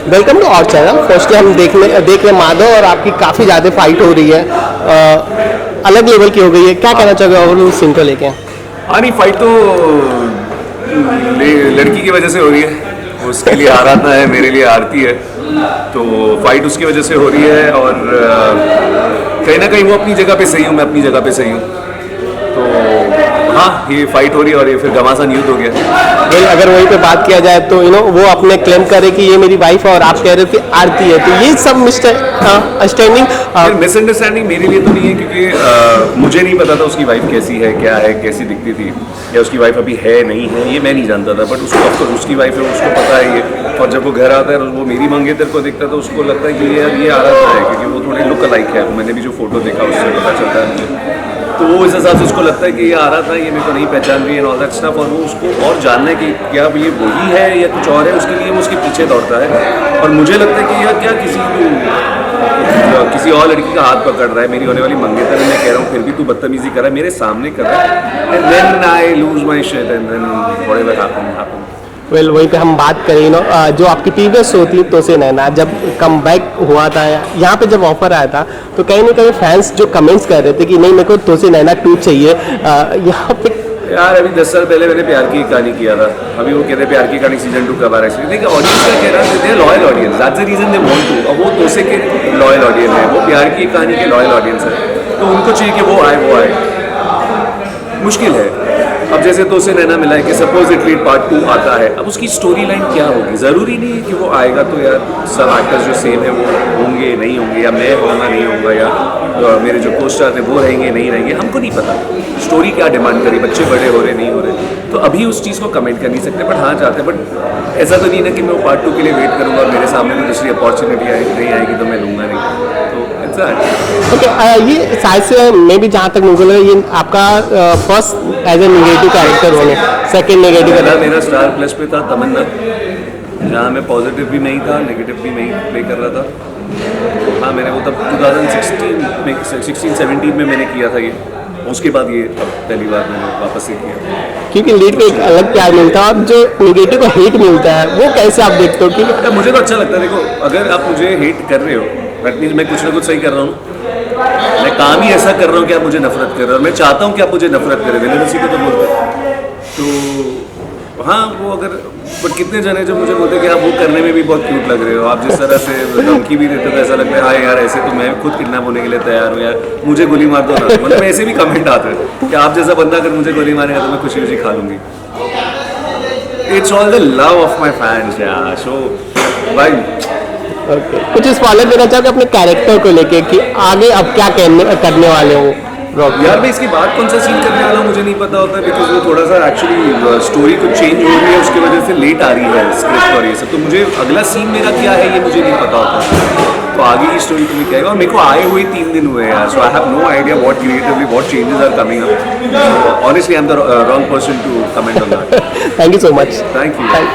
Welcome to our channel. Firstly हम देख रहे हैं माधव और आपकी काफ़ी ज़्यादा फाइट हो रही है, अलग लेवल की हो गई है। क्या कहना चाहोगे ओवरऑल सीन को लेके? हाँ नहीं, फाइट तो लड़की की वजह से हो रही है। उसके लिए आराधना है, मेरे लिए आरती है, तो फाइट उसकी वजह से हो रही है। और कहीं ना कहीं वो अपनी जगह पे सही हूँ, मैं अपनी जगह पे सही हूँ। तो हाँ, ये फाइट हो रही है और ये फिर घमासान युद्ध हो गया। वेल, अगर वहीं पे बात किया जाए तो वो अपने क्लेम करे कि ये मेरी वाइफ है और आप कह रहे थे आरती है, तो ये सब मिसअंडरस्टैंडिंग मेरे लिए तो नहीं है, क्योंकि मुझे नहीं पता था उसकी वाइफ कैसी है, क्या है, कैसी दिखती थी, या उसकी वाइफ अभी है नहीं है, ये मैं नहीं जानता था। बट उसको ऑफकोर्स उसकी वाइफ है, उसको पता है ये। और जब वो घर आता है और वो मेरी मंगेतर को देखता है तो उसको लगता है कि ये आराधना है, क्योंकि वो थोड़े लुक अलाइक है। मैंने भी जो फोटो देखा उससे पता चलता है मुझे। तो वो इस हिसाब से उसको लगता है कि ये आराधना है, ये मेरे को नहीं पहचान रही है, ऑल दैट स्टफ। और वो उसको और जानना है कि क्या ये वही है या कुछ और है, उसके लिए वो उसके पीछे दौड़ता है। और मुझे लगता है कि यह क्या किसी और लड़की का हाथ पकड़ रहा है, मेरी होने वाली मंगेतर है, मैं कह रहा हूँ, फिर भी तू बदतमीजी कर रहा है, मेरे सामने कर रहा है। And then I lose my shit and then whatever happened. Well, वहीं पे हम बात करें जो आपकी प्रीवियस शो थी तोसे नैना, जब कम बैक हुआ था यहाँ पे जब ऑफर आया था, तो कहीं ना कहीं फैंस जो कमेंट्स कर रहे थे कि नहीं, मेरे को तोसे नैना 2 चाहिए। यहाँ पे यार अभी 10 साल पहले मैंने प्यार की कहानी किया था, अभी वो कहते हैं प्यार की कहानी सीजन 2 कब आ रहा है। देखिए ऑडियंस का कह रहा है, loyal audience, that's the reason they want to. अब वो तोसे के लॉयल ऑडियंस है, वो प्यार की कहानी के लॉयल ऑडियंस है, तो उनको चाहिए कि वो आए। मुश्किल है। अब जैसे तो उसे नैना मिला है कि सपोजिटली पार्ट 2 आता है, अब उसकी स्टोरी लाइन क्या होगी? ज़रूरी नहीं है कि वो आएगा तो यार सब एक्टर्स जो सेम है वो होंगे नहीं होंगे, या मैं होगा नहीं होगा, या मेरे जो को स्टार थे वो रहेंगे नहीं रहेंगे, हमको नहीं पता स्टोरी क्या डिमांड करी, बच्चे बड़े हो रहे नहीं हो रहे, तो अभी उस चीज़ को कमेंट कर नहीं सकते। बट हाँ चाहते, बट ऐसा तो नहीं ना कि मैं वो पार्ट 2 के लिए वेट करूँगा और मेरे सामने कोई दूसरी अपॉर्चुनिटी नहीं आएगी तो मैं लूँगा नहीं। तो ओके, ये शायद से मैं भी जहाँ तक मुझे लगा ये आपका first as a negative character होने, सेकंड नेगेटिव कैरेक्टर। मेरा स्टार प्लस पे था तमन्ना, जहाँ मैं पॉजिटिव भी नहीं था, नेगेटिव भी नहीं प्ले कर रहा था। हाँ, मैंने वो तब 2016-17 में मैंने किया था ये, उसके बाद ये अब पहली बार मैंने वापस से किया। क्योंकि लीड पे एक अलग प्यार मिलता है और जो नेगेटिव को हेट मिलता है वो कैसे आप देखते हो? क्योंकि मुझे तो अच्छा लगता है। देखो, अगर आप मुझे हेट कर रहे हो दैट मीन्स मैं कुछ ना कुछ सही कर रहा हूँ, मैं काम ही ऐसा कर रहा हूँ कि आप मुझे नफरत कर रहे हो, और मैं चाहता हूँ कि आप मुझे नफरत करें, मैंने उसी को तो बोलते हैं। तो हाँ, वो अगर बट कितने जने जो मुझे बोलते हैं कि आप वो करने में भी बहुत क्यूट लग रहे हो, आप जिस तरह से धमकी भी देते हो तो ऐसा लगता है हाँ यार, ऐसे तो मैं खुद किडनैप होने के लिए तैयार हूँ यार, मुझे गोली मार दो ना। मतलब ऐसे भी कमेंट आते हैं कि आप जैसा बंदा अगर मुझे गोली मारेगा तो मैं खुशी खुशी खा लूँगी। It's all the love of my fans यार, सो भाई। Okay. कुछ स्पॉइलर देना चाहोगे अपने कैरेक्टर को लेके कि आगे अब क्या करने वाले हो? यार मैं इसकी बात कौन सा सीन करने वाला हूँ मुझे नहीं पता होता, बिकॉज वो थोड़ा सा एक्चुअली स्टोरी कुछ चेंज हो रही है, उसकी वजह से लेट आ रही है स्क्रिप्ट और ये सब, तो मुझे अगला सीन मेरा क्या है ये मुझे नहीं पता होता। तो आगे की स्टोरी तुम्हें क्या है, और मेरे को आए हुए 3 दिन हुए यार, so I have no idea what creatively what changes are coming up. Honestly I am the wrong person to comment on that. Thank you so much. Thank you.